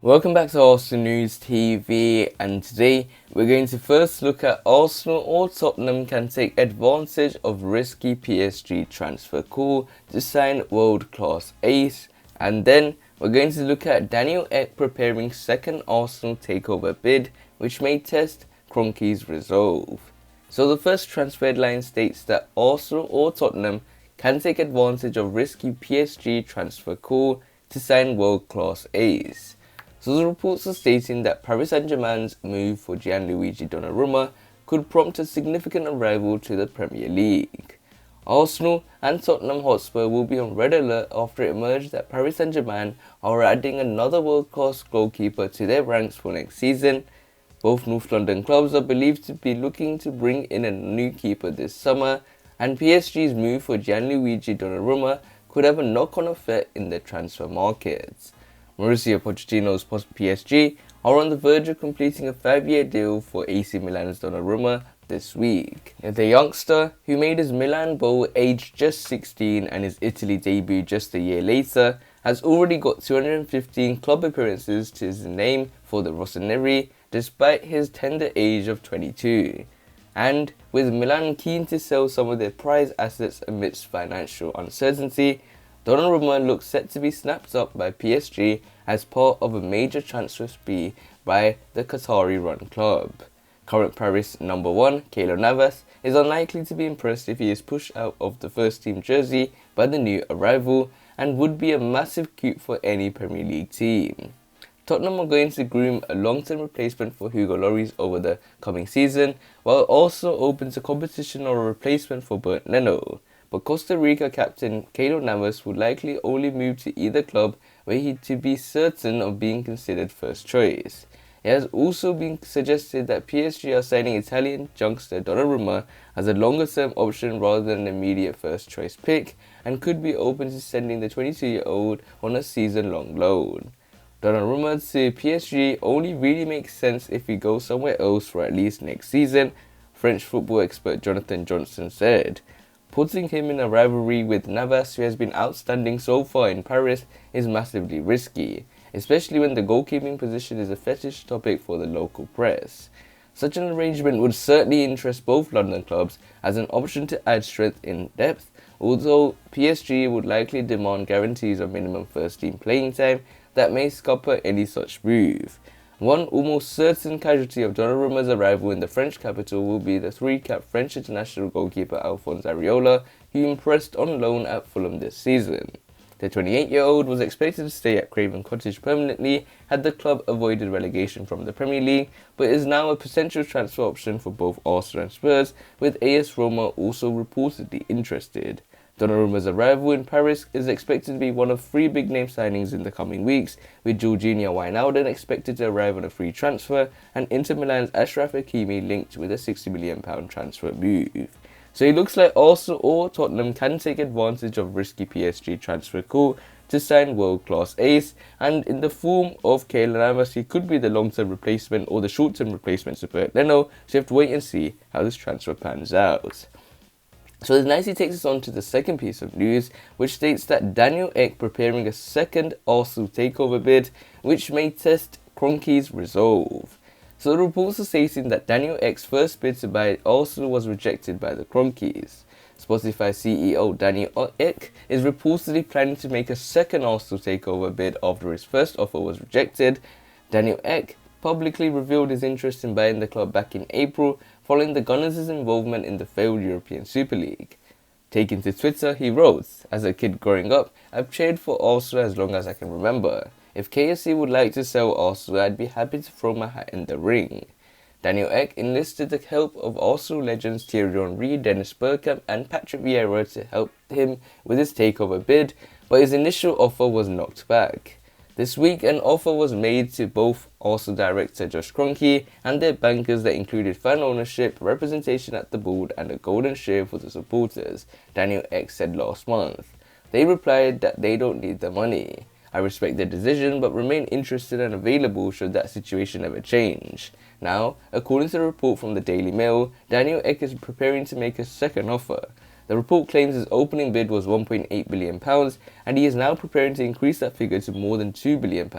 Welcome back to Arsenal News TV, and today we're going to first look at Arsenal or Tottenham can take advantage of risky PSG transfer call to sign world-class ace, and then we're going to look at Daniel Ek preparing second Arsenal takeover bid, which may test Kroenke's resolve. So the first transfer headline states that Arsenal or Tottenham can take advantage of risky PSG transfer call to sign world-class ace. So the reports are stating that Paris Saint-Germain's move for Gianluigi Donnarumma could prompt a significant arrival to the Premier League. Arsenal and Tottenham Hotspur will be on red alert after it emerged that Paris Saint-Germain are adding another world-class goalkeeper to their ranks for next season. Both North London clubs are believed to be looking to bring in a new keeper this summer, and PSG's move for Gianluigi Donnarumma could have a knock-on effect in the transfer markets. Mauricio Pochettino's PSG are on the verge of completing a 5-year deal for AC Milan's Donnarumma this week. The youngster, who made his Milan goal aged just 16 and his Italy debut just a year later, has already got 215 club appearances to his name for the Rossoneri despite his tender age of 22. And with Milan keen to sell some of their prized assets amidst financial uncertainty, Donnarumma looks set to be snapped up by PSG as part of a major transfer spree by the Qatari-run club. Current Paris number 1, Keylor Navas, is unlikely to be impressed if he is pushed out of the first-team jersey by the new arrival and would be a massive coup for any Premier League team. Tottenham are going to groom a long-term replacement for Hugo Lloris over the coming season, while also open to competition or a replacement for Bernd Leno. But Costa Rica captain Keylor Navas would likely only move to either club were he to be certain of being considered first choice. It has also been suggested that PSG are signing Italian youngster Donnarumma as a longer-term option rather than an immediate first choice pick, and could be open to sending the 22-year-old on a season-long loan. Donnarumma to PSG only really makes sense if he goes somewhere else for at least next season, French football expert Jonathan Johnson said. Putting him in a rivalry with Navas, who has been outstanding so far in Paris, is massively risky, especially when the goalkeeping position is a fetish topic for the local press. Such an arrangement would certainly interest both London clubs as an option to add strength in depth, although PSG would likely demand guarantees of minimum first-team playing time that may scupper any such move. One almost certain casualty of Donnarumma's arrival in the French capital will be the three-cap French international goalkeeper Alphonse Areola, who impressed on loan at Fulham this season. The 28-year-old was expected to stay at Craven Cottage permanently had the club avoided relegation from the Premier League, but is now a potential transfer option for both Arsenal and Spurs, with AS Roma also reportedly interested. Donnarumma's arrival in Paris is expected to be one of 3 big-name signings in the coming weeks, with Georginio Wijnaldum expected to arrive on a free transfer and Inter Milan's Achraf Hakimi linked with a £60 million transfer move. So it looks like Arsenal or Tottenham can take advantage of risky PSG transfer call to sign world-class ace, and in the form of Keylor Navas, he could be the long-term replacement or the short-term replacement to Bernd Leno, so you have to wait and see how this transfer pans out. So this nicely takes us on to the second piece of news, which states that Daniel Ek preparing a second Arsenal takeover bid, which may test Kroenke's resolve. So the reports are stating that Daniel Ek's first bid to buy Arsenal was rejected by the Kroenkes. Spotify CEO Daniel Ek is reportedly planning to make a second Arsenal takeover bid after his first offer was rejected. Daniel Ek publicly revealed his interest in buying the club back in April, following the Gunners' involvement in the failed European Super League. Taking to Twitter, he wrote, "As a kid growing up, I've cheered for Arsenal as long as I can remember. If KFC would like to sell Arsenal, I'd be happy to throw my hat in the ring." Daniel Ek enlisted the help of Arsenal legends Thierry Henry, Dennis Bergkamp and Patrick Vieira to help him with his takeover bid, but his initial offer was knocked back. This week, an offer was made to both Arsenal director Josh Kroenke and their bankers that included fan ownership, representation at the board and a golden share for the supporters, Daniel Ek said last month. They replied that they don't need the money. I respect their decision but remain interested and available should that situation ever change. Now, according to a report from the Daily Mail, Daniel Ek is preparing to make a second offer. The report claims his opening bid was £1.8 billion, and he is now preparing to increase that figure to more than £2 billion.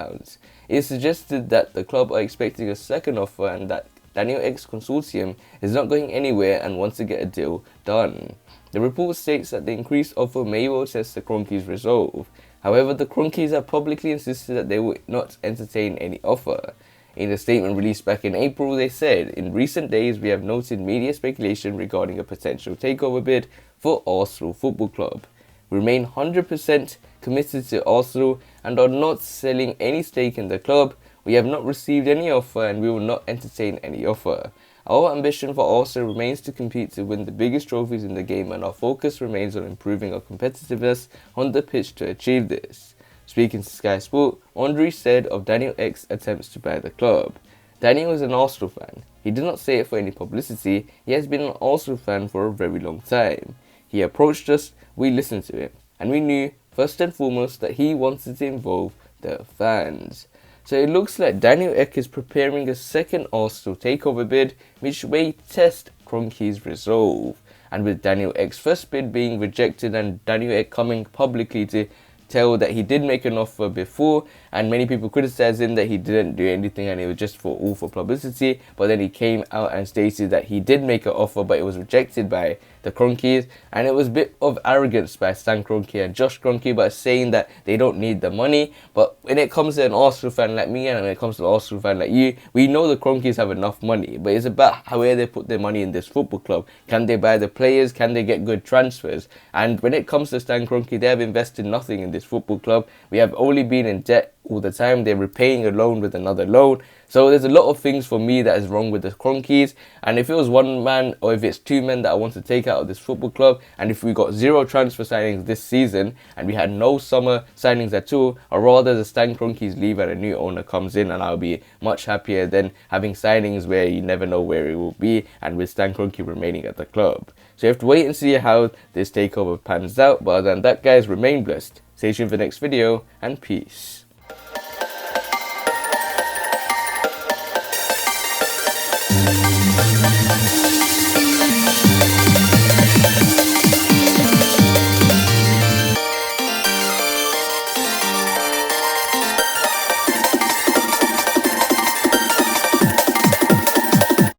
It is suggested that the club are expecting a second offer and that Daniel Ek's consortium is not going anywhere and wants to get a deal done. The report states that the increased offer may well test the Kroenke's resolve. However, the Kroenkes have publicly insisted that they will not entertain any offer. In a statement released back in April, they said, "In recent days, we have noted media speculation regarding a potential takeover bid for Arsenal Football Club. We remain 100% committed to Arsenal and are not selling any stake in the club. We have not received any offer and we will not entertain any offer. Our ambition for Arsenal remains to compete to win the biggest trophies in the game, and our focus remains on improving our competitiveness on the pitch to achieve this." Speaking to Sky Sport, Andre said of Daniel Ek's attempts to buy the club, "Daniel is an Arsenal fan. He did not say it for any publicity. He has been an Arsenal fan for a very long time. He approached us, we listened to him, and we knew, first and foremost, that he wanted to involve the fans." So it looks like Daniel Ek is preparing a second Arsenal takeover bid, which may test Kroenke's resolve. And with Daniel Ek's first bid being rejected and Daniel Ek coming publicly to tell that he did make an offer before, and many people criticized him that he didn't do anything and it was just all for publicity, but then he came out and stated that he did make an offer but it was rejected by the Kroenkes, and it was a bit of arrogance by Stan Kroenke and Josh Kroenke by saying that they don't need the money. But when it comes to an Arsenal fan like me and when it comes to an Arsenal fan like you, we know the Kroenkes have enough money, but it's about how where they put their money in this football club. Can they buy the players? Can they get good transfers? And when it comes to Stan Kroenke, they have invested nothing in this football club. We have only been in debt all the time. They're repaying a loan with another loan. So there's a lot of things for me that is wrong with the Kroenkes. And if it was one man or if it's two men that I want to take out of this football club, and if we got zero transfer signings this season and we had no summer signings at all, or rather the Stan Kroenkes leave and a new owner comes in, and I'll be much happier than having signings where you never know where it will be and with Stan Kroenke remaining at the club. So you have to wait and see how this takeover pans out. But other than that, guys, remain blessed. Stay tuned for the next video, and peace.